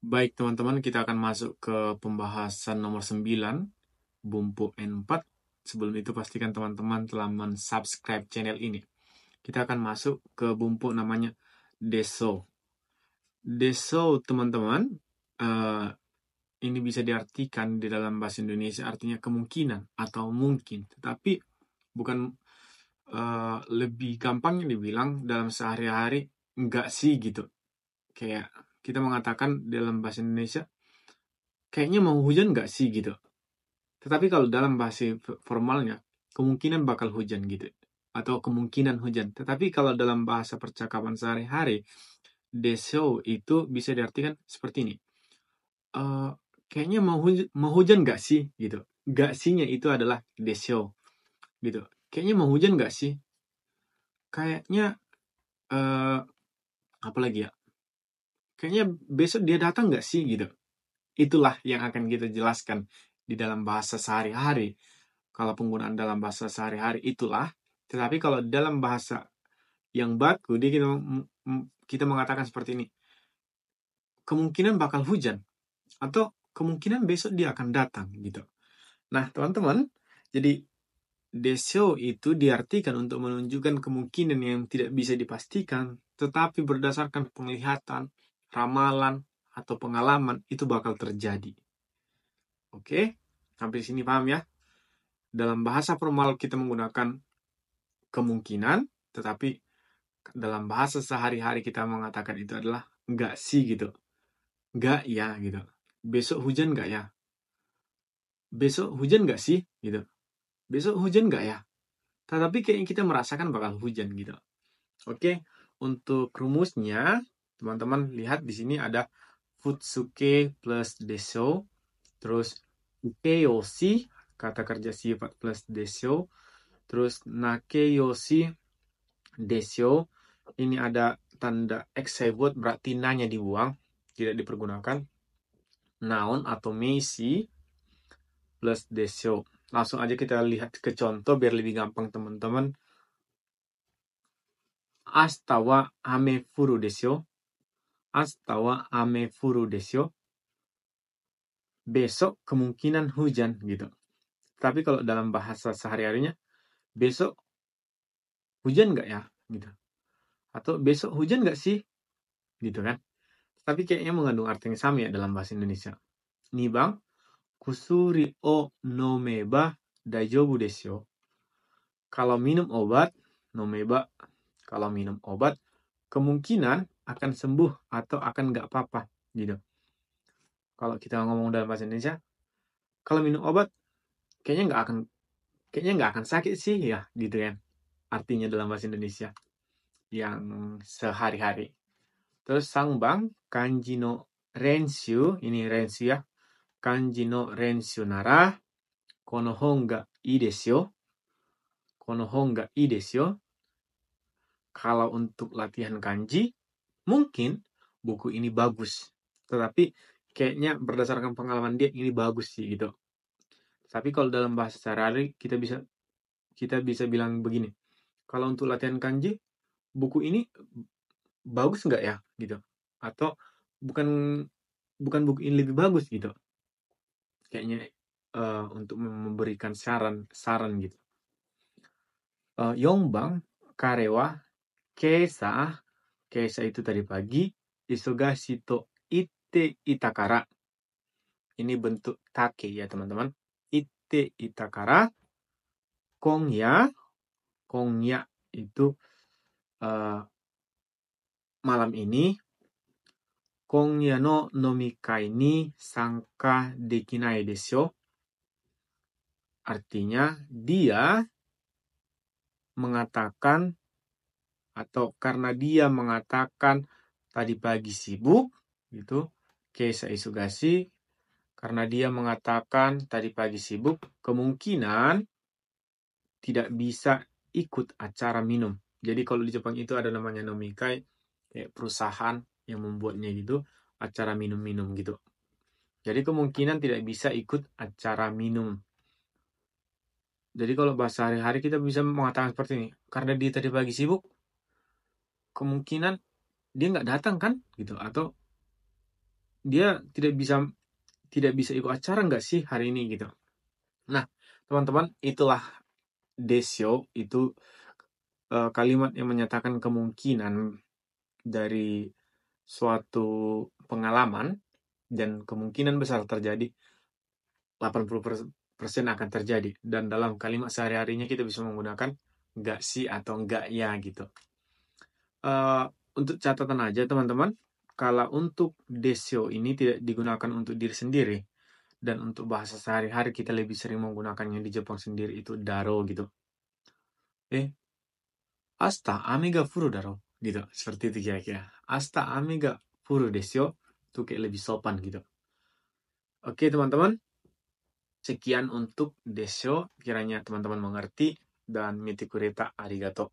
Baik teman-teman, kita akan masuk ke pembahasan nomor 9, bumpu N4. Sebelum itu pastikan teman-teman telah mensubscribe channel ini. Kita akan masuk ke bumpu namanya deso. Deso teman-teman, ini bisa diartikan di dalam bahasa Indonesia artinya kemungkinan atau mungkin. Tetapi bukan lebih gampangnya dibilang dalam sehari-hari enggak sih gitu. Kayak kita mengatakan dalam bahasa Indonesia, kayaknya mau hujan nggak sih gitu. Tetapi kalau dalam bahasa formalnya, kemungkinan bakal hujan gitu. Atau kemungkinan hujan. Tetapi kalau dalam bahasa percakapan sehari-hari, desyo itu bisa diartikan seperti ini. Eh, kayaknya mau hujan nggak sih gitu. Nggak sih-nya itu adalah desyo gitu. Kayaknya mau hujan nggak sih? Kayaknya apa lagi ya? Kayaknya besok dia datang nggak sih gitu. Itulah yang akan kita jelaskan di dalam bahasa sehari-hari. Kalau penggunaan dalam bahasa sehari-hari itulah, tetapi kalau dalam bahasa yang baku, kita mengatakan seperti ini, kemungkinan bakal hujan, atau kemungkinan besok dia akan datang, gitu. Nah, teman-teman, jadi desyo itu diartikan untuk menunjukkan kemungkinan yang tidak bisa dipastikan, tetapi berdasarkan penglihatan, ramalan, atau pengalaman, itu bakal terjadi. Oke? Sampai sini paham ya? Dalam bahasa formal kita menggunakan kemungkinan, tetapi dalam bahasa sehari-hari kita mengatakan itu adalah enggak sih gitu. Enggak ya gitu. Besok hujan enggak ya? Besok hujan enggak sih gitu. Besok hujan enggak ya? Tetapi kayaknya kita merasakan bakal hujan gitu. Oke, untuk rumusnya teman-teman lihat di sini ada futsuke plus desho, terus ukeyoshi kata kerja sifat plus desho, terus nakeyoshi desyo. Ini ada tanda excited berarti nanya dibuang, tidak dipergunakan. Noun atau meisi plus desyo. Langsung aja kita lihat ke contoh biar lebih gampang teman-teman. Ashita wa ame furu desyo. Ashita wa ame furu desyo. Besok kemungkinan hujan gitu. Tapi kalau dalam bahasa sehari-harinya, besok hujan nggak ya gitu. Atau besok hujan nggak sih gitu kan. Tapi kayaknya mengandung arti yang sama ya dalam bahasa Indonesia. Nih bang, kusuri o nomeba daijoubu desu yo. Kalau minum obat, nomeba, kalau minum obat, kemungkinan akan sembuh atau akan nggak apa-apa gitu. Kalau kita ngomong dalam bahasa Indonesia, kalau minum obat kayaknya nggak akan sakit sih ya gitu kan. Artinya dalam bahasa Indonesia yang sehari-hari. Terus sangbang kanji no renshu, ini renshu ya. Kanji no renshu nara kono hon ga ii desu yo. Kono hon ga ii desu yo. Kalau untuk latihan kanji, mungkin buku ini bagus. Tetapi kayaknya berdasarkan pengalaman dia ini bagus sih gitu. Tapi kalau dalam bahasa sehari-hari kita bisa bilang begini. Kalau untuk latihan kanji, buku ini bagus nggak ya gitu. Atau bukan buku ini lebih bagus gitu. Kayaknya untuk memberikan saran gitu. Yongbang karewa keisa itu tadi pagi, isogashi to itte ita kara. Ini bentuk take ya teman-teman. Itte ita kara, konya itu malam ini, konya no nomikai ni sanka dekinai desu yo. Artinya dia mengatakan atau karena dia mengatakan tadi pagi sibuk gitu, keisa isugashi, karena dia mengatakan tadi pagi sibuk, kemungkinan tidak bisa ikut acara minum. Jadi kalau di Jepang itu ada namanya nomikai, kayak perusahaan yang membuatnya gitu, acara minum-minum gitu. Jadi kemungkinan tidak bisa ikut acara minum. Jadi kalau bahasa hari-hari kita bisa mengatakan seperti ini, karena dia tadi pagi sibuk, kemungkinan dia nggak datang kan gitu, atau dia tidak bisa ikut acara nggak sih hari ini gitu. Nah, teman-teman, itulah desyo, itu kalimat yang menyatakan kemungkinan dari suatu pengalaman dan kemungkinan besar terjadi, 80% akan terjadi. Dan dalam kalimat sehari-harinya kita bisa menggunakan nggak sih atau nggak ya gitu. Eh, untuk catatan aja teman-teman, kalau untuk desyo ini tidak digunakan untuk diri sendiri, dan untuk bahasa sehari-hari kita lebih sering menggunakannya di Jepang sendiri itu daro gitu. Asta ame ga furu daro gitu. Seperti itu kira-kira. Asta ame ga furu desyo. Itu kayak lebih sopan gitu. Oke teman-teman. Sekian untuk desyo. Kiranya teman-teman mengerti. Dan miti kureta arigato.